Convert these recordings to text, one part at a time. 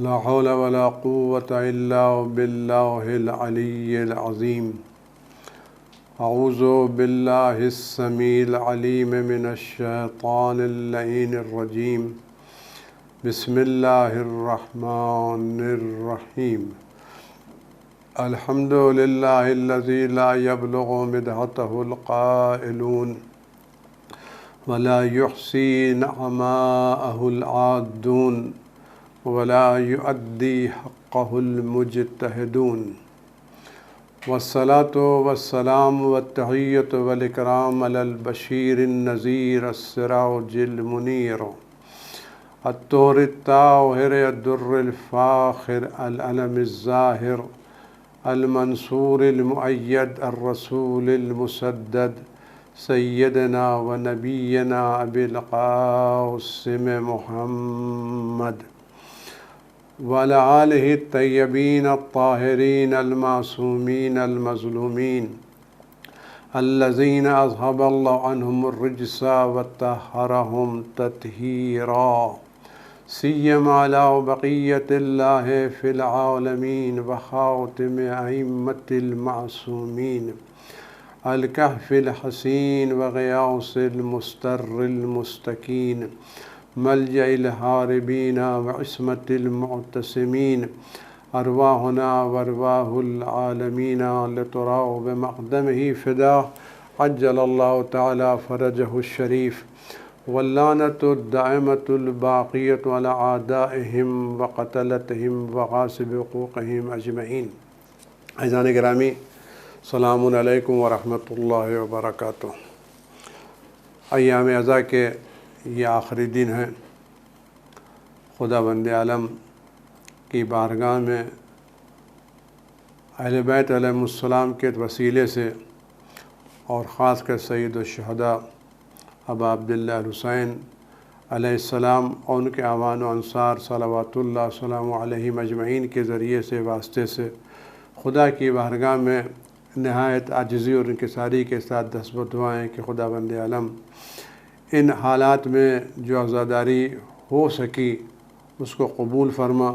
لا حول ولا قوة إلا بالله العلي العظيم. أعوذ بالله السميع العليم من الشيطان اللعين الرجيم. بسم الله الرحمن الرحيم. الحمد لله الذي لا يبلغ مدحته القائلون ولا يحصي نعماءه العادون ولا يؤدي حقه المجتهدون. والصلاة والسلام والتحية والإكرام على البشير النذير السراج المنير الطهر الطاهر الدر الفاخر العلم الزاهر المنصور المؤيد الرسول المسدد سيدنا ونبينا أبي القاسم محمد وعلى آله الطيبين الطاهرين المعصومين المظلومين الذين أذهب الله عنهم الرجس وطهرهم تطهيرا، سيما على بقية الله في العالمين وخاتم أئمة المعصومين الكهف الحسين وغياث المستر المستكين ملجأ الهاربين وعصمة المعتصمين، أرواحنا وأرواح العالمين لتراه بمقدمه فداه عجل الله تعالى فرجه الشريف. واللعنة الدائمة الباقية على أعدائهم وقتلتهم وغاصب حقوقهم أجمعين. عزیزان گرامی، السلام علیکم ورحمۃ اللہ وبرکاتہ۔ ایام عزا کے یہ آخری دن ہیں۔ خدا بند عالم کی بارگاہ میں اہل بیت علیہم السلام کے وسیلے سے اور خاص کر سید الشہداء ابا عبداللہ الحسین علیہ السلام اور ان کے اعوان و انصار صلوات اللہ وسلام علیہم اجمعین کے ذریعے سے واسطے سے خدا کی بارگاہ میں نہایت عاجزی اور انکساری کے ساتھ دستبد دعائیں کہ خدا بند عالم ان حالات میں جو عزاداری ہو سکی اس کو قبول فرما،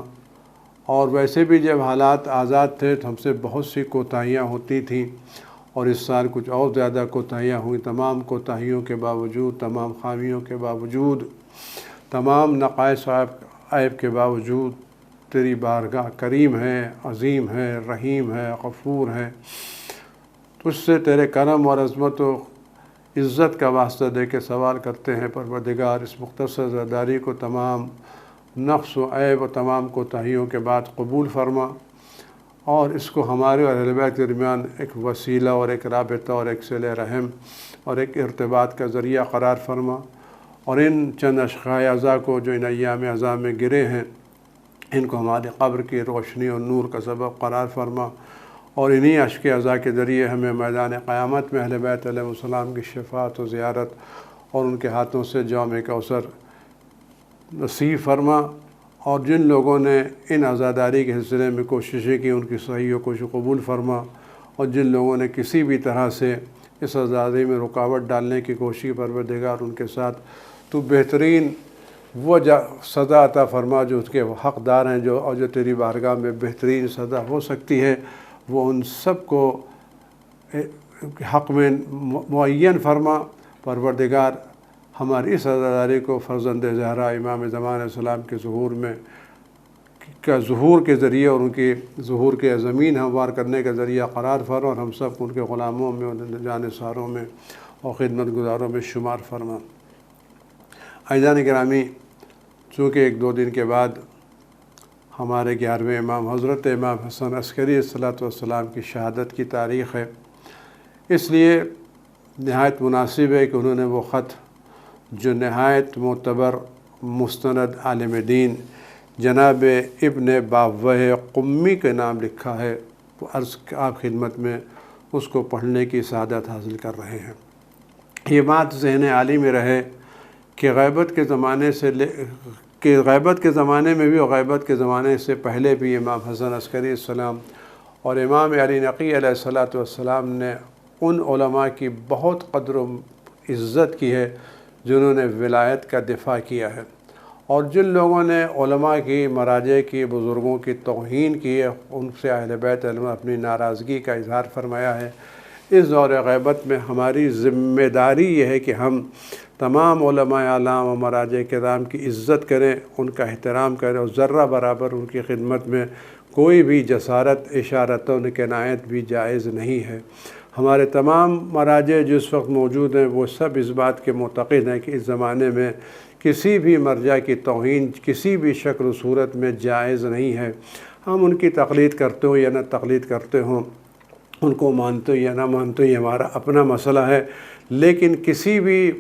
اور ویسے بھی جب حالات آزاد تھے تو ہم سے بہت سی کوتاہیاں ہوتی تھیں، اور اس سال کچھ اور زیادہ کوتاہیاں ہوئیں۔ تمام کوتاہیوں کے باوجود، تمام خامیوں کے باوجود، تمام نقائص و عیب کے باوجود تیری بارگاہ کریم ہے، عظیم ہے، رحیم ہے، غفور ہے۔ تجھ سے تیرے کرم اور عظمت و عزت کا واسطہ دے کے سوال کرتے ہیں پروردگار، اس مختصر عزاداری کو تمام نقص و عیب و تمام کوتاہیوں کے بعد قبول فرما، اور اس کو ہمارے اور اہل بیت کے درمیان ایک وسیلہ اور ایک رابطہ اور ایک صلہ رحم اور ایک ارتباط کا ذریعہ قرار فرما، اور ان چند اشقائے عزا کو جو ان ایام عزا میں گرے ہیں ان کو ہمارے قبر کی روشنی اور نور کا سبب قرار فرما، اور انہی اشک عزا کے ذریعے ہمیں میدان قیامت میں اہل بیت علیہ السلام کی شفاعت و زیارت اور ان کے ہاتھوں سے جام کوثر نصیب فرما۔ اور جن لوگوں نے ان عزاداری کے سلسلے میں کوششیں کی ان کی صحیح و کوشش قبول فرما، اور جن لوگوں نے کسی بھی طرح سے اس عزاداری میں رکاوٹ ڈالنے کی کوشش پروردگار ان کے ساتھ تو بہترین وہ سزا عطا فرما جو اس کے حقدار ہیں، اور جو تیری بارگاہ میں بہترین سزا ہو سکتی ہے وہ ان سب کو حق میں معین فرما۔ پروردگار ہماری اس عزاداری کو فرزند زہرا امام زمان علیہ السلام کے ظہور کے ذریعے اور ان کی ظہور کے زمین ہموار کرنے کا ذریعہ قرار فرما، اور ہم سب کو ان کے غلاموں میں، ان جانثاروں میں اور خدمت گزاروں میں شمار فرما۔ عزیزان گرامی، چونکہ ایک دو دن کے بعد ہمارے 11ویں امام حضرت امام حسن عسکری الصلوۃ والسلام کی شہادت کی تاریخ ہے، اس لیے نہایت مناسب ہے کہ انہوں نے وہ خط جو نہایت معتبر مستند عالم دین جناب ابن باوہ قمی کے نام لکھا ہے، وہ عرض آپ خدمت میں اس کو پڑھنے کی سعادت حاصل کر رہے ہیں۔ یہ بات ذہن عالی میں رہے کہ غیبت کے زمانے میں بھی اور غیبت کے زمانے سے پہلے بھی امام حسن عسکری السلام اور امام علی نقی علیہ الصلوۃ والسلام نے ان علماء کی بہت قدر و عزت کی ہے جنہوں نے ولایت کا دفاع کیا ہے، اور جن لوگوں نے علماء کی، مراجع کی، بزرگوں کی توہین کی ہے، ان سے اہل بیت علم اپنی ناراضگی کا اظہار فرمایا ہے۔ اس دور غیبت میں ہماری ذمہ داری یہ ہے کہ ہم تمام علماء اعلام و مراجع کرام کی عزت کریں، ان کا احترام کریں، اور ذرہ برابر ان کی خدمت میں کوئی بھی جسارت، اشارت و کنایت بھی جائز نہیں ہے۔ ہمارے تمام مراجع جو اس وقت موجود ہیں وہ سب اس بات کے معتقد ہیں کہ اس زمانے میں کسی بھی مرجع کی توہین کسی بھی شکل و صورت میں جائز نہیں ہے۔ ہم ان کی تقلید کرتے ہوں یا نہ تقلید کرتے ہوں، ان کو مانتے یا نہ مانتے، یہ ہمارا اپنا مسئلہ ہے، لیکن کسی بھی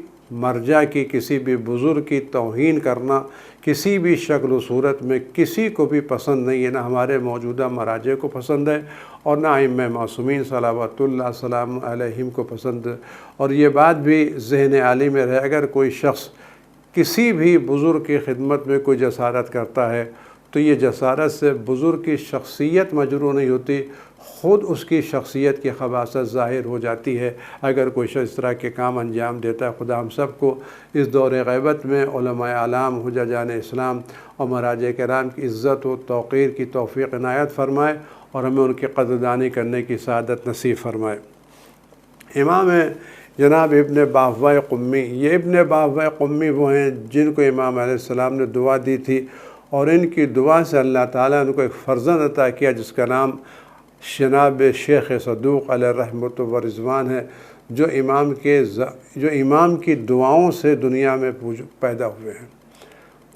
مرجع کی، کسی بھی بزرگ کی توہین کرنا کسی بھی شکل و صورت میں کسی کو بھی پسند نہیں ہے، نہ ہمارے موجودہ مراجع کو پسند ہے اور نہ ائمہ معصومین صلوات اللہ سلام علیہم کو پسند ہے۔ اور یہ بات بھی ذہن عالی میں رہے، اگر کوئی شخص کسی بھی بزرگ کی خدمت میں کوئی جسارت کرتا ہے تو یہ جسارت سے بزرگ کی شخصیت مجروح نہیں ہوتی، خود اس کی شخصیت کی خباثت ظاہر ہو جاتی ہے اگر کوئی شخص اس طرح کے کام انجام دیتا ہے۔ خدا ہم سب کو اس دور غیبت میں علماء اعلام، حججان اسلام اور مراجع کرام کی عزت و توقیر کی توفیق عنایت فرمائے اور ہمیں ان کی قدردانی کرنے کی سعادت نصیب فرمائے۔ امام جناب ابن باہوہ قمی، یہ ابن باہوہ قمی وہ ہیں جن کو امام علیہ السلام نے دعا دی تھی، اور ان کی دعا سے اللہ تعالیٰ نے ان کو ایک فرزند عطا کیا جس کا نام جناب شیخ صدوق علیہ رحمت و رضوان ہے، جو امام کی دعاؤں سے دنیا میں پیدا ہوئے ہیں۔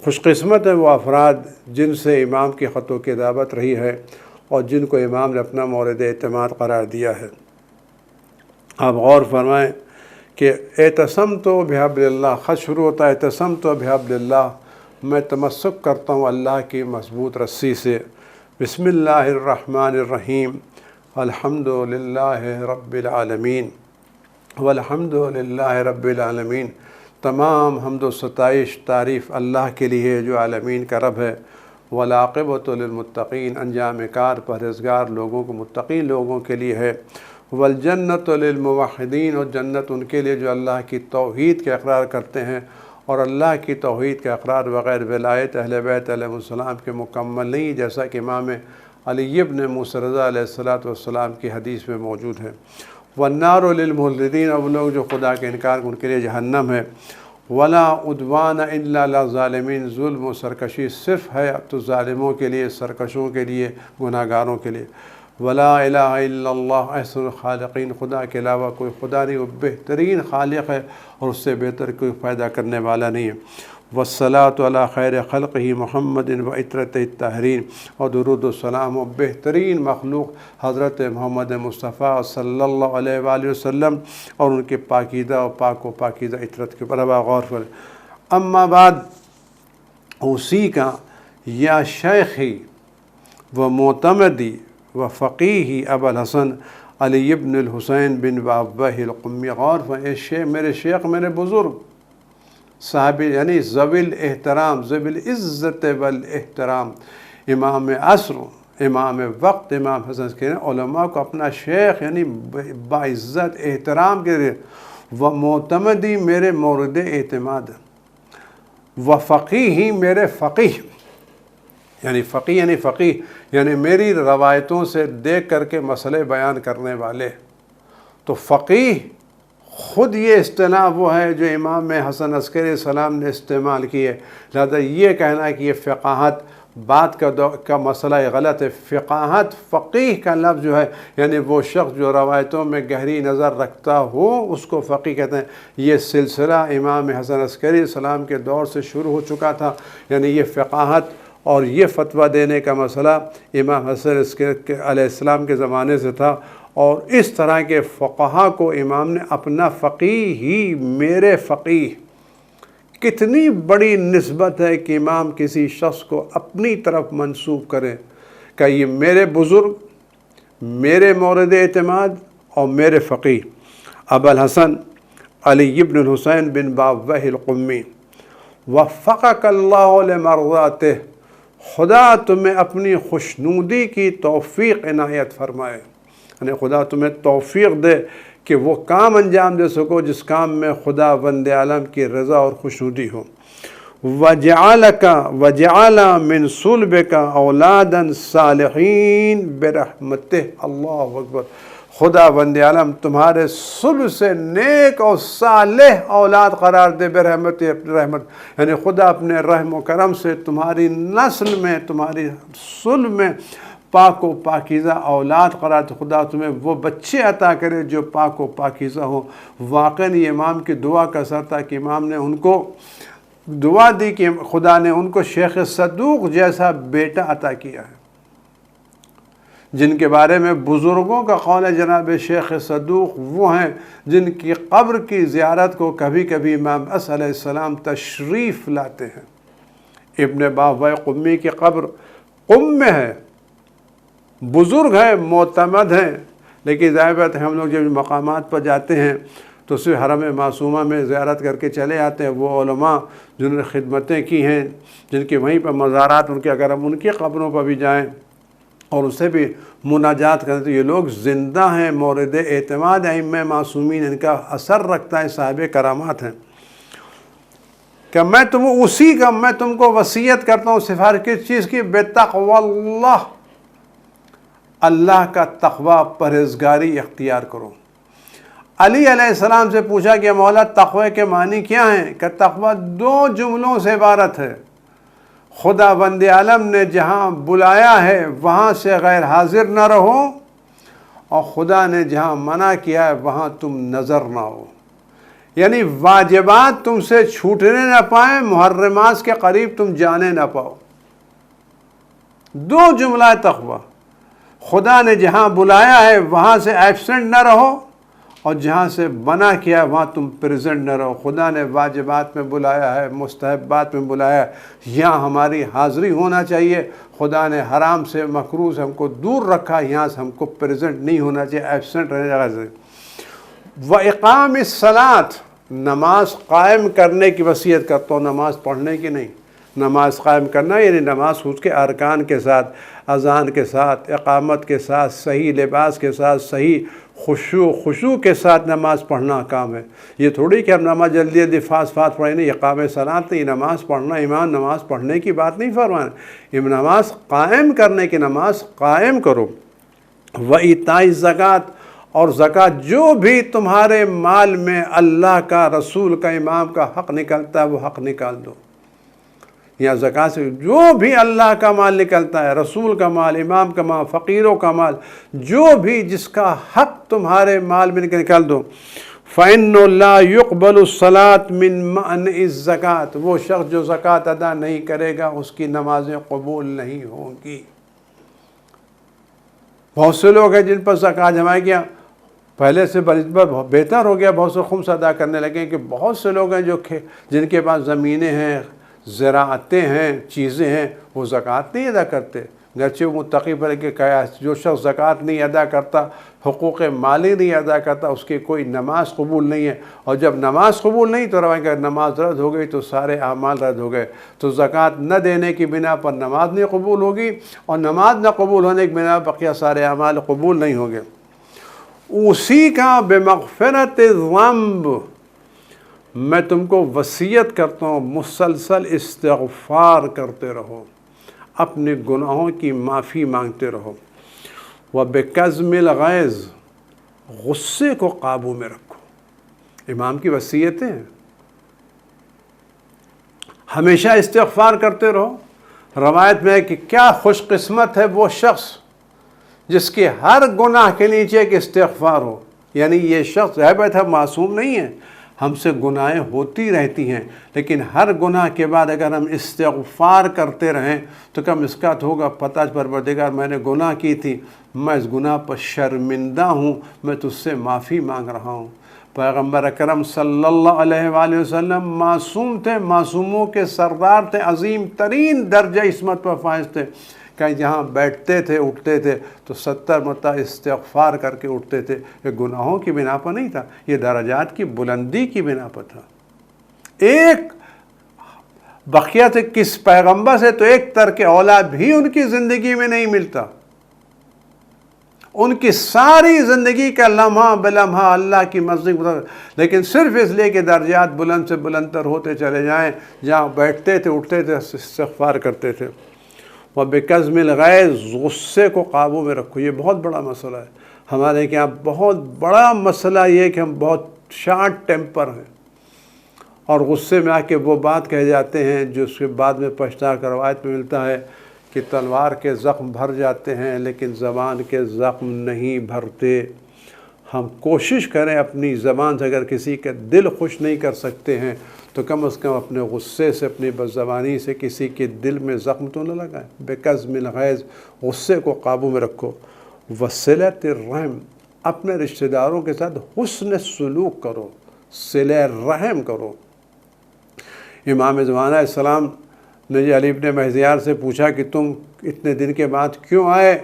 خوش قسمت ہیں وہ افراد جن سے امام کی خط و کتابت رہی ہے اور جن کو امام نے اپنا مورد اعتماد قرار دیا ہے۔ آپ غور فرمائیں کہ اعتصمت بحبل اللہ، خط شروع ہوتا ہے اعتصمت بحبل اللہ، میں تمسک کرتا ہوں اللہ کی مضبوط رسی سے۔ بسم اللہ الرحمن الرحیم، الحمد للہ رب العالمین، والحمد للہ رب العالمین، تمام حمد و ستائش تعریف اللہ کے لیے جو عالمین کا رب ہے۔ والعاقبۃ للمتقین، انجام کار پرہیزگار لوگوں کو، متقین لوگوں کے لیے ہے۔ والجنت للموحدین، اور جنت ان کے لیے جو اللہ کی توحید کا اقرار کرتے ہیں، اور اللہ کی توحید کا اقرار بغیر ولایت اہل بیت علیہ السلام کے مکمل نہیں، جیسا کہ امام علی ابن موسیٰ رضا علیہ السلام کی حدیث میں موجود ہے۔ والنار للملحدین، اور وہ لوگ جو خدا کے انکار ان کے لیے جہنم ہے۔ ولا عدوان الا للظالمین، ظلم و سرکشی صرف ہے اب تو ظالموں کے لیے، سرکشوں کے لیے، گناہ گاروں کے لیے۔ ولا الہ الا اللہ احسن الخالقین، خدا کے علاوہ کوئی خدا نہیں، وہ بہترین خالق ہے اور اس سے بہتر کوئی پیدا کرنے والا نہیں ہے۔ والصلاۃ علی خیر خلقہ محمد و عطرتہ الطاہرین، اور درود و سلام و بہترین مخلوق حضرت محمد مصطفیٰ صلی اللہ علیہ وآلہ وسلم اور ان کے پاکیزہ و پاکیزہ عطرت کے اوپر غور کریں۔ اما بعد، اسی کا یا شیخی و معتمدی و فقیہی ابو الحسن علی ابن الحسین بن باہوہ القمی، غور فرمائیں، میرے شیخ، میرے بزرگ صاحب یعنی ذوی الاحترام، ذوی العزت والاحترام، امام عصر، امام وقت، امام حسن کے علماء کو اپنا شیخ یعنی باعزت احترام کے لیے، و معتمدی میرے مورد اعتماد، و فقیہی میرے فقیہ، یعنی فقیہ یعنی میری روایتوں سے دیکھ کر کے مسئلے بیان کرنے والے۔ تو فقیہ خود یہ اصطلاح وہ ہے جو امام حسن عسکری السلام نے استعمال کی ہے، لہذا یہ کہنا ہے کہ یہ فقاہت بات کا مسئلہ غلط ہے۔ فقاہت، فقیہ کا لفظ جو ہے یعنی وہ شخص جو روایتوں میں گہری نظر رکھتا ہو اس کو فقیہ کہتے ہیں۔ یہ سلسلہ امام حسن عسکری السلام کے دور سے شروع ہو چکا تھا، یعنی یہ فقاہت اور یہ فتویٰ دینے کا مسئلہ امام حسن عسکری علیہ السلام کے زمانے سے تھا، اور اس طرح کے فقہا کو امام نے اپنا فقیہ ہی میرے فقیہ، کتنی بڑی نسبت ہے کہ امام کسی شخص کو اپنی طرف منسوب کریں کہ یہ میرے بزرگ، میرے مورد اعتماد اور میرے فقیہ ابو الحسن علی ابن الحسین بن باہوہ القمی، وفقک اللہ لمرضاتہ، خدا تمہیں اپنی خوشنودی کی توفیق عنایت فرمائے، یعنی خدا تمہیں توفیق دے کہ وہ کام انجام دے سکو جس کام میں خدا بند عالم کی رضا اور خوشنودی ہو۔ وجعل من صلبک اولادا صالحین برحمتہ۔ اللہ اکبر۔ خدا بند عالم تمہارے صلب سے نیک اور صالح اولاد قرار دے برحمت، اپنی رحمت، یعنی خدا اپنے رحم و کرم سے تمہاری نسل میں، تمہاری صلب میں پاک و پاکیزہ اولاد قرار دے۔ خدا تمہیں وہ بچے عطا کرے جو پاک و پاکیزہ ہوں۔ واقعی یہ امام کی دعا کا اثر تھا کہ امام نے ان کو دعا دی کہ خدا نے ان کو شیخ صدوق جیسا بیٹا عطا کیا ہے، جن کے بارے میں بزرگوں کا قول ہے جناب شیخ صدوق وہ ہیں جن کی قبر کی زیارت کو کبھی کبھی امام اس علیہ السلام تشریف لاتے ہیں۔ ابن باوائے قمی کی قبر قم میں ہے، بزرگ ہیں، معتمد ہیں، لیکن ظاہر بات ہے ہم لوگ جب مقامات پر جاتے ہیں تو صرف حرم معصومہ میں زیارت کر کے چلے آتے ہیں۔ وہ علماء جنہوں نے خدمتیں کی ہیں، جن کے وہیں پر مزارات ان کے، اگر ہم ان کی قبروں پر بھی جائیں اور اسے بھی مناجات کریں تو یہ لوگ زندہ ہیں، مورد اعتماد ائمہ معصومین، ان کا اثر رکھتا ہے، صاحب کرامات ہیں۔ کہ میں تم کو وصیت کرتا ہوں سفارش کس چیز کی؟ بتقوی اللہ، اللہ کا تقوی، پرہیزگاری اختیار کرو۔ علی علیہ السلام سے پوچھا کہ مولا تقوی کے معنی کیا ہیں؟ کہ تقوی 2 جملوں سے عبارت ہے، خدا بند عالم نے جہاں بلایا ہے وہاں سے غیر حاضر نہ رہو، اور خدا نے جہاں منع کیا ہے وہاں تم نظر نہ ہو، یعنی واجبات تم سے چھوٹنے نہ پائیں، محرمات کے قریب تم جانے نہ پاؤ۔ 2 جملہ تقوی، خدا نے جہاں بلایا ہے وہاں سے ایبسنٹ نہ رہو، اور جہاں سے منع کیا ہے وہاں تم پریزنٹ نہ رہو۔ خدا نے واجبات میں بلایا ہے، مستحبات میں بلایا ہے، یہاں ہماری حاضری ہونا چاہیے۔ خدا نے حرام سے، مکروہ سے ہم کو دور رکھا، یہاں سے ہم کو پریزنٹ نہیں ہونا چاہیے، ایبسنٹ رہنے چاہیے۔ وَإِقَامِ الصَّلَاةِ، نماز قائم کرنے کی وصیت کرتا ہوں، نماز پڑھنے کی نہیں۔ نماز قائم کرنا یعنی نماز اس کے ارکان کے ساتھ، اذان کے ساتھ، اقامت کے ساتھ، صحیح لباس کے ساتھ، صحیح خشوع کے ساتھ نماز پڑھنا کام ہے۔ یہ تھوڑی کہ ہم نماز جلدی فاس پڑھیں، نہیں، اقامِ صلاۃ نہیں، نماز پڑھنا، امام نماز پڑھنے کی بات نہیں فرمانا، نماز قائم کرنے کی، نماز قائم کرو۔ وَإِيتَاءِ الزَّکَاۃ، اور زکوٰۃ، جو بھی تمہارے مال میں اللہ کا، رسول کا، امام کا حق نکلتا ہے وہ حق نکال دو۔ یا زکوٰۃ سے جو بھی اللہ کا مال نکلتا ہے، رسول کا مال، امام کا مال، فقیروں کا مال، جو بھی جس کا حق تمہارے مال میں نکال دو۔ فَإِنَّ لَا يُقْبَلُ الصَّلَاةَ مِن مَّنْعِ الزَّکَاۃ، وہ شخص جو زکوٰۃ ادا نہیں کرے گا اس کی نمازیں قبول نہیں ہوں گی۔ بہت سے لوگ ہیں جن پر زکوٰۃ جمع کیا، پہلے سے بہتر ہو گیا، بہت سے خمس ادا کرنے لگے، کہ بہت سے لوگ ہیں جن کے پاس زمینیں ہیں، زراعتیں ہیں، چیزیں ہیں، وہ زکوٰۃ نہیں ادا کرتے، گرچہ وہ متقی پر کہ جو شخص زکوٰۃ نہیں ادا کرتا، حقوق مالی نہیں ادا کرتا، اس کی کوئی نماز قبول نہیں ہے، اور جب نماز قبول نہیں تو روایت کہ نماز رد ہو گئی تو سارے اعمال رد ہو گئے۔ تو زکوٰۃ نہ دینے کی بنا پر نماز نہیں قبول ہوگی، اور نماز نہ قبول ہونے کی بنا پر بقیہ سارے اعمال قبول نہیں ہوں گے۔ اسی کا بمغفرت الذنب، میں تم کو وصیت کرتا ہوں مسلسل استغفار کرتے رہو، اپنے گناہوں کی معافی مانگتے رہو۔ وَبِكَظْمِ الْغَيْظِ، غصے کو قابو میں رکھو۔ امام کی وصیتیں ہیں، ہمیشہ استغفار کرتے رہو۔ روایت میں ہے کہ کیا خوش قسمت ہے وہ شخص جس کے ہر گناہ کے نیچے ایک استغفار ہو، یعنی یہ شخص ہے معصوم نہیں ہے، ہم سے گناہیں ہوتی رہتی ہیں، لیکن ہر گناہ کے بعد اگر ہم استغفار کرتے رہیں تو کم اس کا تو ہوگا پتہ پروردگار میں نے گناہ کی تھی، میں اس گناہ پر شرمندہ ہوں، میں تجھ سے معافی مانگ رہا ہوں۔ پیغمبر اکرم صلی اللہ علیہ وآلہ وسلم معصوم تھے، معصوموں کے سردار تھے، عظیم ترین درجہ عصمت پر فائز تھے، کہ جہاں بیٹھتے تھے اٹھتے تھے تو 70 مرتبہ استغفار کر کے اٹھتے تھے۔ یہ گناہوں کی بنا پر نہیں تھا، یہ درجات کی بلندی کی بنا پر تھا۔ ایک بقیہ سے کس پیغمبر سے تو ایک ترک اولا بھی ان کی زندگی میں نہیں ملتا، ان کی ساری زندگی کا لمحہ بلمحہ اللہ کی مسجد، لیکن صرف اس لیے کہ درجات بلند سے بلندتر ہوتے چلے جائیں، جہاں بیٹھتے تھے اٹھتے تھے استغفار کرتے تھے۔ وَبِكَظْمِ الْغَيْظِ، غصے کو قابو میں رکھو، یہ بہت بڑا مسئلہ ہے ہمارے یہاں، بہت بڑا مسئلہ یہ کہ ہم بہت شارٹ ٹیمپر ہیں، اور غصے میں آ کے وہ بات کہہ جاتے ہیں جو اس کے بعد میں پچھتا کر روایت میں ملتا ہے کہ تلوار کے زخم بھر جاتے ہیں لیکن زبان کے زخم نہیں بھرتے۔ ہم کوشش کریں اپنی زبان سے، اگر کسی کا دل خوش نہیں کر سکتے ہیں تو کم از کم اپنے غصے سے، اپنی بدزبانی سے کسی کے دل میں زخم تو نہ لگائیں۔ بِكَظْمِ الْغَيْظِ، غصے کو قابو میں رکھو۔ وَصِلَةِ الرَّحِمِ، اپنے رشتہ داروں کے ساتھ حسن سلوک کرو، صلہ رحم کرو۔ امام زمانہ علیہ السلام نے علی ابن مہذیار سے پوچھا کہ تم اتنے دن کے بعد کیوں آئے؟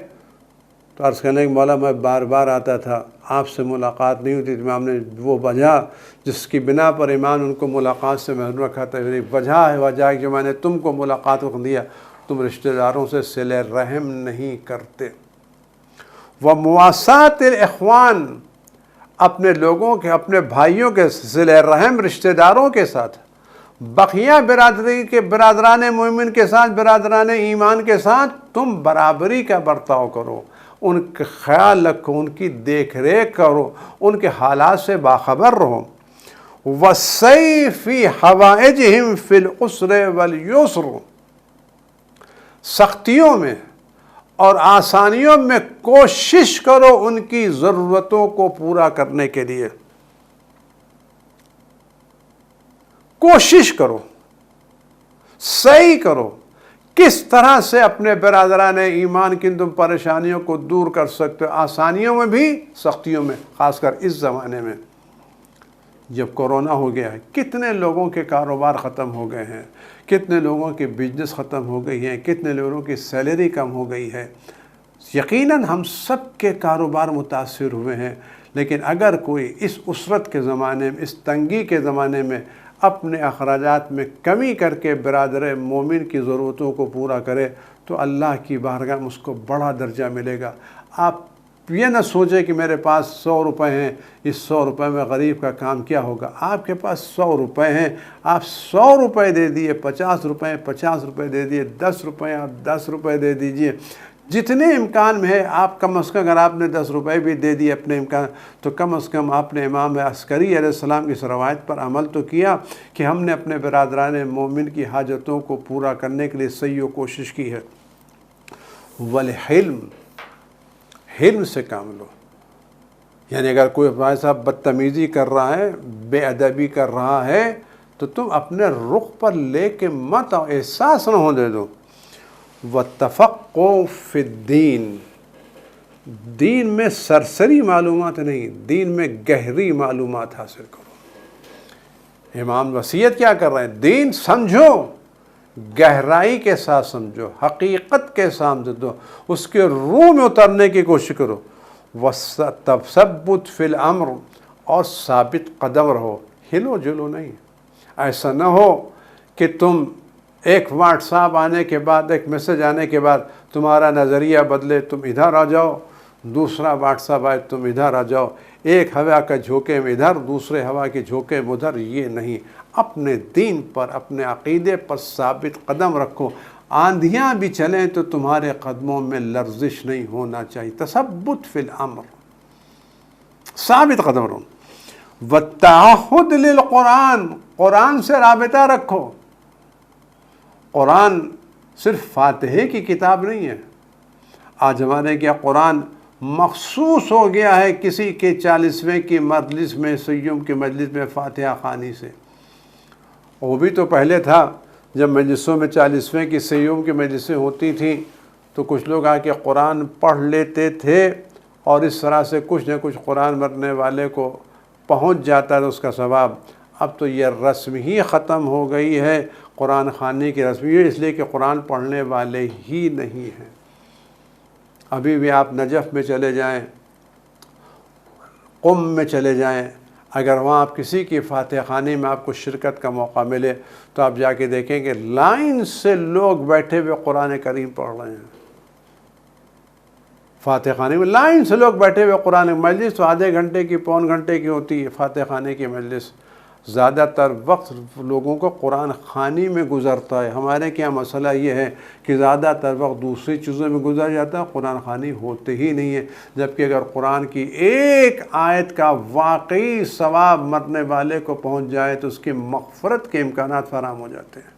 تو عرض کرنے کہ مولا میں بار بار آتا تھا، آپ سے ملاقات نہیں ہوتی۔ امام نے وہ وجہ جس کی بنا پر امام ان کو ملاقات سے محروم رکھا تھا، وجہ ہے وجہ کہ میں نے تم کو ملاقات کو دیا، تم رشتہ داروں سے صلہ رحم نہیں کرتے۔ وَمُوَاسَاةِ الْإِخْوَانِ، اپنے لوگوں کے، اپنے بھائیوں کے صلہ رحم رشتہ داروں کے ساتھ، بقیہ برادری کے، برادران مومن کے ساتھ، برادران ایمان کے ساتھ تم برابری کا برتاؤ کرو، ان کا خیال رکھو، ان کی دیکھ ریکھ کرو، ان کے حالات سے باخبر رہو۔ وَالسَّعِي فِي حَوَائِجِهِمْ فِي الْعُسْرِ وَالْيُسْرِ، سختیوں میں اور آسانیوں میں کوشش کرو ان کی ضرورتوں کو پورا کرنے کے لیے، کوشش کرو، صحیح کرو، کس طرح سے اپنے برادران ایمان کی تم پریشانیوں کو دور کر سکتے ہو، آسانیوں میں بھی سختیوں میں، خاص کر اس زمانے میں جب کورونا ہو گیا ہے۔ کتنے لوگوں کے کاروبار ختم ہو گئے ہیں، کتنے لوگوں کی بزنس ختم ہو گئی ہیں، کتنے لوگوں کی سیلری کم ہو گئی ہے۔ یقیناً ہم سب کے کاروبار متاثر ہوئے ہیں، لیکن اگر کوئی اس عسرت کے زمانے میں، اس تنگی کے زمانے میں اپنے اخراجات میں کمی کر کے برادر مومن کی ضرورتوں کو پورا کرے تو اللہ کی بارگاہ میں اس کو بڑا درجہ ملے گا۔ آپ یہ نہ سوچیں کہ میرے پاس 100 روپے ہیں، اس 100 روپے میں غریب کا کام کیا ہوگا۔ آپ کے پاس 100 روپے ہیں، آپ 100 روپے دے دیے، 50 روپے 50 روپے دے دیے، 10 روپے آپ 10 روپے دے دیجئے، جتنے امکان میں ہے آپ کم از کم، اگر آپ نے 10 روپے بھی دے دیے اپنے امکان، تو کم از کم آپ نے امام عسکری علیہ السلام کی اس روایت پر عمل تو کیا کہ ہم نے اپنے برادران مومن کی حاجتوں کو پورا کرنے کے لیے صحیح و کوشش کی ہے۔ والحلم، حلم سے کام لو، یعنی اگر کوئی بھائی صاحب بدتمیزی کر رہا ہے، بے ادبی کر رہا ہے تو تم اپنے رخ پر لے کے مت آؤ، احساس نہ ہو دے دو۔ وَالتَّفَقُّهُ فِي الدِّينِ، دین میں سرسری معلومات نہیں، دین میں گہری معلومات حاصل کرو۔ امام وصیت کیا کر رہے ہیں؟ دین سمجھو، گہرائی کے ساتھ سمجھو، حقیقت کے ساتھ سمجھو، اس کے روح میں اترنے کی کوشش کرو۔ وَالتَّثَبُّتُ فِي الْأَمْرِ، اور ثابت قدم رہو، ہلو جلو نہیں۔ ایسا نہ ہو کہ تم ایک واٹس ایپ آنے کے بعد، ایک میسج آنے کے بعد تمہارا نظریہ بدلے، تم ادھر آ جاؤ، دوسرا واٹس ایپ آئے تم ادھر آ جاؤ، ایک ہوا کا جھونکے میں ادھر، دوسرے ہوا کے جھونکے میں ادھر، یہ نہیں۔ اپنے دین پر، اپنے عقیدے پر ثابت قدم رکھو، آندھیاں بھی چلیں تو تمہارے قدموں میں لرزش نہیں ہونا چاہیے۔ تثبت فی الامر، ثابت قدم رہو۔ والتعہد للقرآن، قرآن سے رابطہ رکھو۔ قرآن صرف فاتحے کی کتاب نہیں ہے۔ آج ہمارے کیا قرآن مخصوص ہو گیا ہے کسی کے 40ویں کی مجلس میں، سیوم کی مجلس میں فاتحہ خوانی سے۔ وہ بھی تو پہلے تھا جب مجلسوں میں 40ویں کی سیوم کی مجلسیں ہوتی تھیں تو کچھ لوگ آ کے قرآن پڑھ لیتے تھے اور اس طرح سے کچھ نہ کچھ قرآن مرنے والے کو پہنچ جاتا ہے اس کا ثواب۔ اب تو یہ رسم ہی ختم ہو گئی ہے، قرآن خوانی کی رسم، یہ اس لیے کہ قرآن پڑھنے والے ہی نہیں ہیں۔ ابھی بھی آپ نجف میں چلے جائیں، قم میں چلے جائیں، اگر وہاں آپ کسی کی فاتحہ خوانی میں آپ کو شرکت کا موقع ملے تو آپ جا کے دیکھیں کہ لائن سے لوگ بیٹھے ہوئے قرآن کریم پڑھ رہے ہیں۔ فاتح خانے میں لائن سے لوگ بیٹھے ہوئے، قرآن مجلس تو آدھے گھنٹے کی پون گھنٹے کی ہوتی ہے، فاتح خانے کی مجلس زیادہ تر وقت لوگوں کو قرآن خوانی میں گزرتا ہے۔ ہمارے کیا مسئلہ یہ ہے کہ زیادہ تر وقت دوسری چیزوں میں گزر جاتا ہے، قرآن خوانی ہوتے ہی نہیں ہے، جبکہ اگر قرآن کی ایک آیت کا واقعی ثواب مرنے والے کو پہنچ جائے تو اس کی مغفرت کے امکانات فراہم ہو جاتے ہیں،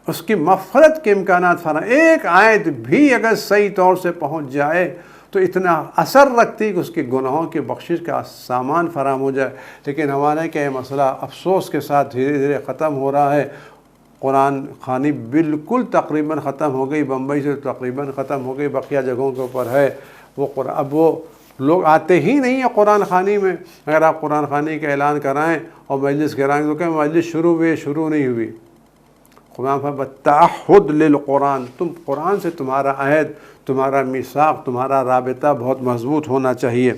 اس کی مغفرت کے امکانات فراہم۔ ایک آیت بھی اگر صحیح طور سے پہنچ جائے تو اتنا اثر رکھتی کہ اس کے گناہوں کی بخشش کا سامان فراہم ہو جائے۔ لیکن ہمارے کیا یہ مسئلہ افسوس کے ساتھ دھیرے دھیرے ختم ہو رہا ہے۔ قرآن خوانی بالکل تقریباً ختم ہو گئی، بمبئی سے تقریباً ختم ہو گئی، بقیہ جگہوں کے اوپر ہے وہ قرآن۔ اب وہ لوگ آتے ہی نہیں ہیں قرآن خوانی میں۔ اگر آپ قرآن خوانی کا اعلان کرائیں اور مجلس کرائیں تو کہ مجلس شروع ہوئی، شروع نہیں ہوئی۔ قرآن تعہد للقرآن، تم قرآن سے تمہارا عہد، تمہارا میثاق، تمہارا رابطہ بہت مضبوط ہونا چاہیے۔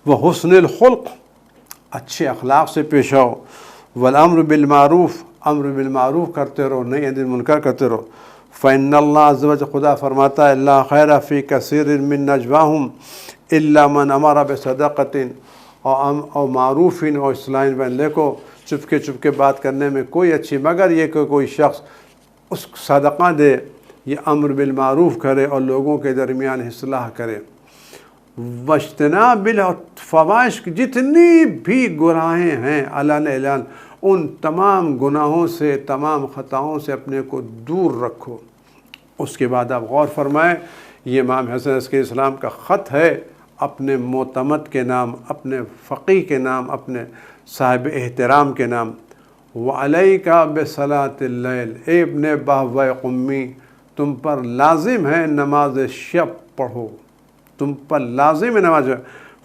وہ حسن الخلق، اچھے اخلاق سے پیش آؤ۔ والامر بالمعروف، امر بالمعروف کرتے رہو، نہی عن المنکر کرتے رہو۔ فإن اللہ عز وجل، خدا فرماتا ہے، لا خیر فی کثیر من نجواہم الا من امر بصدقۃ اور معروف اور اصلاح بین، دیکھو چپکے بات کرنے میں کوئی اچھی، مگر یہ کہ کوئی شخص اس صدقہ دے، یہ امر بالمعروف کرے اور لوگوں کے درمیان اصلاح کرے۔ واجتناب الفواحش، جتنی بھی گناہیں ہیں اعلان ان تمام گناہوں سے، تمام خطاؤں سے اپنے کو دور رکھو۔ اس کے بعد آپ غور فرمائیں، یہ امام حسن عسکری السلام کا خط ہے اپنے معتمد کے نام، اپنے فقیہ کے نام، اپنے صاحب احترام کے نام۔ وعلیکا بصلاۃ اللیل، اے ابن بہوۂ قمی، تم پر لازم ہے نماز شب پڑھو، تم پر لازم ہے نماز۔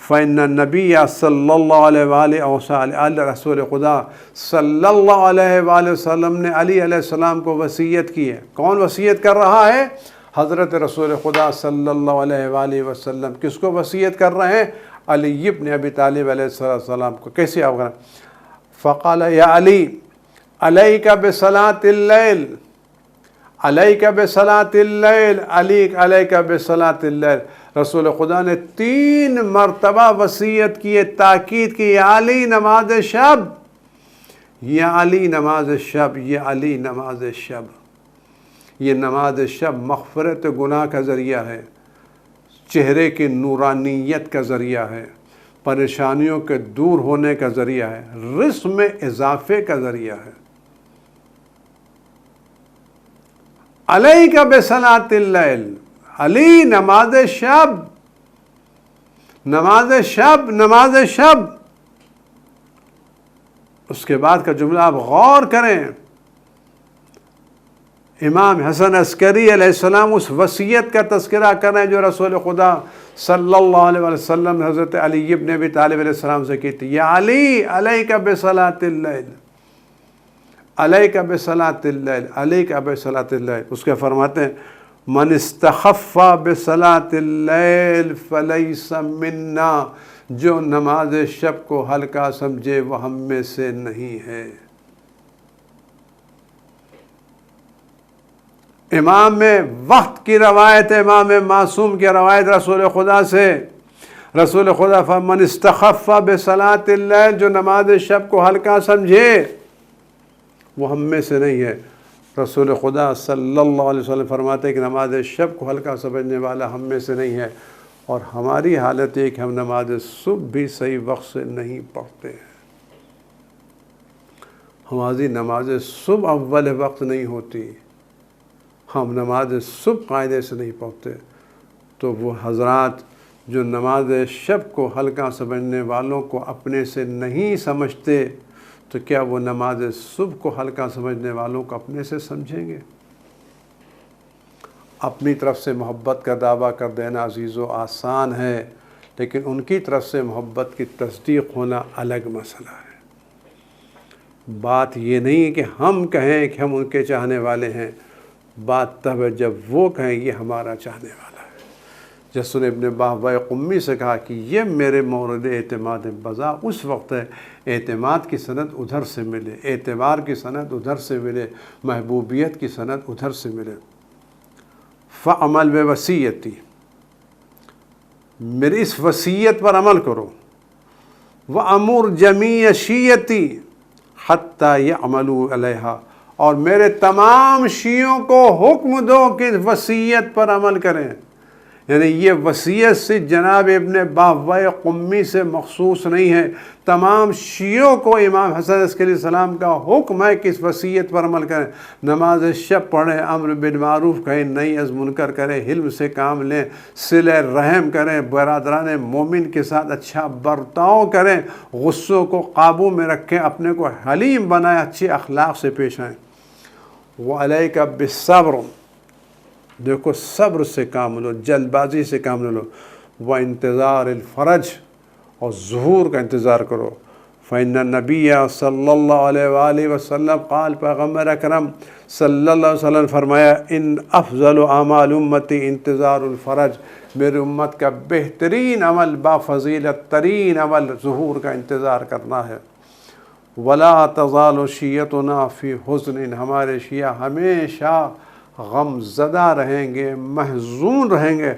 فإن النبی صلی اللہ علیہ وآلہ وسلم، رسول خدا صلی اللہ علیہ وآلہ وسلم نے علی علیہ السلام کو وصیت کی ہے۔ کون وصیت کر رہا ہے؟ حضرت رسول خدا صلی اللہ علیہ وآلہ وسلم۔ کس کو وصیت کر رہے ہیں؟ علی ابن ابی طالب علیہ السلام کو۔ کیسے آپ کریں؟ فقال یا علی علیک بصلاۃ اللیل، علیک بصلاۃ اللیل، علی علیک بصلاۃ اللیل۔ رسول خدا نے 3 مرتبہ وصیت کی، تاکید کی، یا علی نماز شب، یا علی نماز شب، یا علی نماز شب۔ یہ نماز شب مغفرت گناہ کا ذریعہ ہے، چہرے کی نورانیت کا ذریعہ ہے، پریشانیوں کے دور ہونے کا ذریعہ ہے، رزق میں اضافے کا ذریعہ ہے۔ علیک بصلاۃ اللیل، علی نماز شب، نماز شب، نماز شب۔ اس کے بعد کا جملہ آپ غور کریں، امام حسن عسکری علیہ السلام اس وصیت کا تذکرہ کریں جو رسول خدا صلی اللہ علیہ وسلم نے حضرت علی ابن ابی طالب علیہ السلام سے کی تھی۔ یا علی علیک بصلاۃ اللیل، علیک بصلاۃ اللیل، علیک بصلاۃ اللیل۔ اس کے فرماتے ہیں من استخف بصلاۃ اللیل فلیس منا، جو نماز شب کو ہلکا سمجھے وہ ہم میں سے نہیں ہے۔ امام وقت کی روایت، امام معصوم کی روایت رسول خدا سے، رسول خدا من استخف بصلاۃ اللیل، جو نماز شب کو ہلکا سمجھے وہ ہم میں سے نہیں ہے۔ رسول خدا صلی اللہ علیہ وسلم فرماتے ہیں کہ نماز شب کو ہلکا سمجھنے والا ہم میں سے نہیں ہے، اور ہماری حالت یہ کہ ہم نماز صبح بھی صحیح وقت سے نہیں پڑھتے ہیں۔ ہماری نماز صبح اول وقت نہیں ہوتی، ہم نماز صبح قاعدے سے نہیں پڑھتے۔ تو وہ حضرات جو نماز شب کو ہلکا سمجھنے والوں کو اپنے سے نہیں سمجھتے، تو کیا وہ نماز صبح کو ہلکا سمجھنے والوں کو اپنے سے سمجھیں گے؟ اپنی طرف سے محبت کا دعویٰ کر دینا عزیز و آسان ہے، لیکن ان کی طرف سے محبت کی تصدیق ہونا الگ مسئلہ ہے۔ بات یہ نہیں ہے کہ ہم کہیں کہ ہم ان کے چاہنے والے ہیں، بات تب ہے جب وہ کہیں یہ ہمارا چاہنے والا ہے۔ جسن ابن بہوۂ قمی سے کہا کہ یہ میرے مورد اعتماد بذا اس وقت ہے اعتماد کی سند ادھر سے ملے، اعتبار کی سند ادھر سے ملے، محبوبیت کی سند ادھر سے ملے۔ فعمل بوصیتی، میری اس وصیت پر عمل کرو، وَأَمُرْ جَمِيعَ شِیَّتِي حَتَّى يَعْمَلُوا عَلَيْهَا، اور میرے تمام شیعوں کو حکم دو کہ وصیت پر عمل کریں۔ یعنی یہ وصیت سے جناب ابن باوائے قمی سے مخصوص نہیں ہے، تمام شیعوں کو امام حسن عسکری السلام کا حکم ہے کہ اس وصیت پر عمل کریں۔ نماز شب پڑھیں، امر بالمعروف کہیں، نہی از منکر کریں، حلم سے کام لیں، صلہ رحم کریں، برادران مومن کے ساتھ اچھا برتاؤ کریں، غصوں کو قابو میں رکھیں، اپنے کو حلیم بنائیں، اچھے اخلاق سے پیش آئیں۔ وَعَلَيْكَ بِالصَّبْرِ، دیکھو صبر سے کام لو، جلد بازی سے کام نہ لو۔ وَانتظار الفرج، اور ظہور کا انتظار کرو۔ فإن النبی صلی اللہ علیہ وآلہ وسلم قال، پیغمبر اکرم صلی اللہ علیہ وسلم فرمایا، ان افضل اعمال امتی انتظار الفرج، میری امت کا بہترین عمل، بافضیلت ترین عمل ظہور کا انتظار کرنا ہے۔ ولا تزال شیعتنا فی حزن، ہمارے شیعہ ہمیشہ غم زدہ رہیں گے، محزون رہیں گے،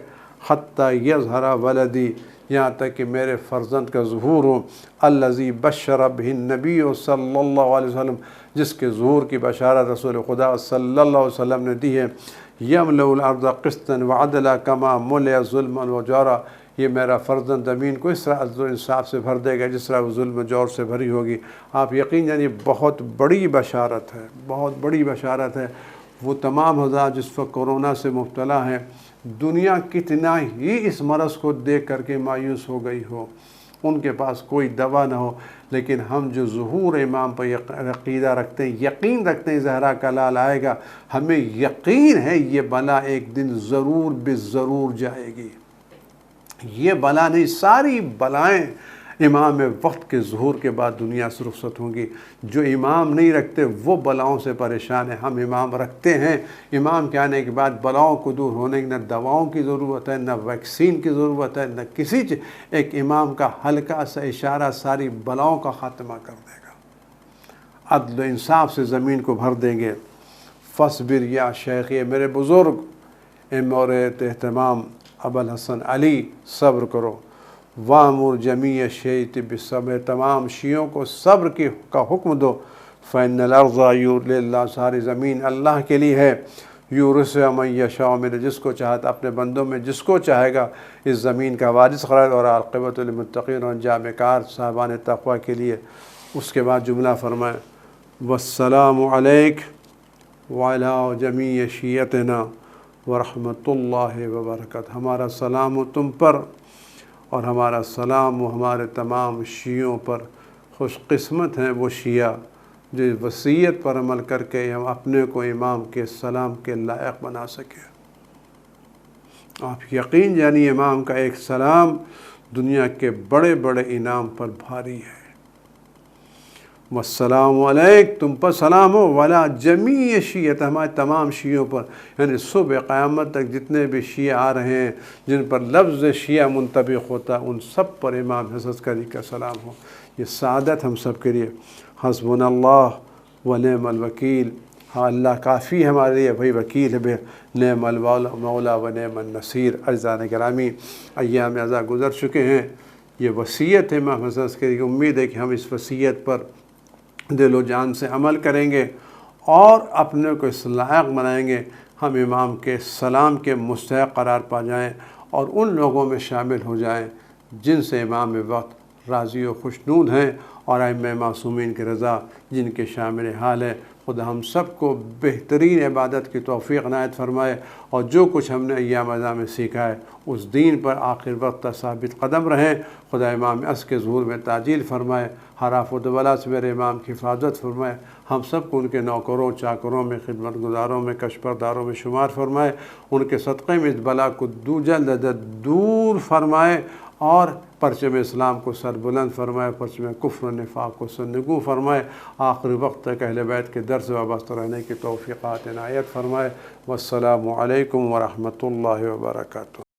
حتی یظہر ولدی، یہاں تک کہ میرے فرزند کا ظہور ہو، الذی بشر بہ النبی صلی اللہ علیہ وسلم، جس کے ظہور کی بشارت رسول خدا صلی اللہ علیہ وسلم نے دی ہے۔ یملأ الارض قسطا وعدلا کما ملئ ظلما وجورا، یہ میرا فرزند زمین کو اس طرح عدل و انصاف سے بھر دے گا جس طرح وہ ظلم و جور سے بھری ہوگی۔ آپ یقین جانیے بہت بڑی بشارت ہے، بہت بڑی بشارت ہے۔ وہ تمام حضرات جس وقت کورونا سے مبتلا ہیں، دنیا کتنا ہی اس مرض کو دیکھ کر کے مایوس ہو گئی ہو، ان کے پاس کوئی دوا نہ ہو، لیکن ہم جو ظہور امام پر عقیدہ رکھتے ہیں، یقین رکھتے ہیں زہرا کا لال آئے گا، ہمیں یقین ہے یہ بلا ایک دن ضرور بضرور جائے گی۔ یہ بلا نہیں، ساری بلائیں امام وقت کے ظہور کے بعد دنیا سے رخصت ہوں گی۔ جو امام نہیں رکھتے وہ بلاؤں سے پریشان ہیں، ہم امام رکھتے ہیں۔ امام کے آنے کے بعد بلاؤں کو دور ہونے کی نہ دواؤں کی ضرورت ہے، نہ ویکسین کی ضرورت ہے، نہ کسی چیز، ایک امام کا ہلکا سا اشارہ ساری بلاؤں کا خاتمہ کر دے گا، عدل و انصاف سے زمین کو بھر دیں گے۔ فاصبر یا شیخ، یہ میرے بزرگ، اے مورد اہتمام ابوالحسن علی، صبر کرو۔ وَأَمُرْ جَمِيعَ الشِّیَعِ بِالصَّبْرِ، تمام شیعوں کو صبر کا حکم دو۔ فَإِنَّ الْأَرْضَ لِلَّهِ، ساری زمین اللہ کے لیے ہے۔ یورثُ مَن یشاء، میرے جس کو چاہتا اپنے بندوں میں جس کو چاہے گا اس زمین کا وارث قرار، اور عاقبۃ للمتقین، اور انجام کار صاحبان تقوی کے لیے۔ اس کے بعد جملہ فرمائے، وَالسَّلَامُ عَلَيْكَ وَعَلَىٰ جَمِيعِ شِیعَتِنَا وَرَحْمَةُ اللہِ وَبَرَکَاتُہُ، ہمارا سلام ہو تم پر، اور ہمارا سلام و ہمارے تمام شیعوں پر۔ خوش قسمت ہیں وہ شیعہ جو وصیت پر عمل کر کے ہم اپنے کو امام کے سلام کے لائق بنا سکیں۔ آپ یقین جانیے امام کا ایک سلام دنیا کے بڑے بڑے انعام پر بھاری ہے۔ والسلام علیک، تم پر سلام ہو، ولا جمیع شیعت، ہمارے تمام شیعوں پر، یعنی صبح قیامت تک جتنے بھی شیعہ آ رہے ہیں جن پر لفظ شیعہ منطبق ہوتا ہے، ان سب پر امام حسن عسکری کا سلام ہو۔ یہ سعادت ہم سب کے لیے۔ حسبنا اللہ و نعم الوکیل، ہاں اللہ کافی ہے ہمارے لیے، وہی وکیل ہے، نعم المولا و نعم النصیر۔ عزیزان گرامی، ایام ازاں گزر چکے ہیں، یہ وصیت ہے امام حسن عسکری کی۔ امید ہے کہ ہم اس وصیت پر دل و جان سے عمل کریں گے اور اپنے کو اس لائق بنائیں گے، ہم امام کے سلام کے مستحق قرار پا جائیں اور ان لوگوں میں شامل ہو جائیں جن سے امام وقت راضی و خوشنود ہیں، اور ائمہ معصومین کی رضا جن کے شامل حال ہے۔ خدا ہم سب کو بہترین عبادت کی توفیق عنایت فرمائے، اور جو کچھ ہم نے ایام ازاں میں سیکھا ہے اس دین پر آخر وقت تک ثابت قدم رہیں۔ خدا امام عصر کے ظہور میں تعجیل فرمائے، ہر آفت و بلا سے میرے امام کی حفاظت فرمائے، ہم سب کو ان کے نوکروں چاکروں میں، خدمت گزاروں میں، کشبرداروں میں شمار فرمائے، ان کے صدقے میں اس بلا کو جلد دور فرمائے، اور پرچم اسلام کو سر بلند فرمائے، پرچم کفر و نفاق کو سرنگوں فرمائے، آخری وقت تک اہل بیت کے در سے وابستہ رہنے کی توفیقات عنایت فرمائے۔ والسلام علیکم ورحمۃ اللہ وبرکاتہ۔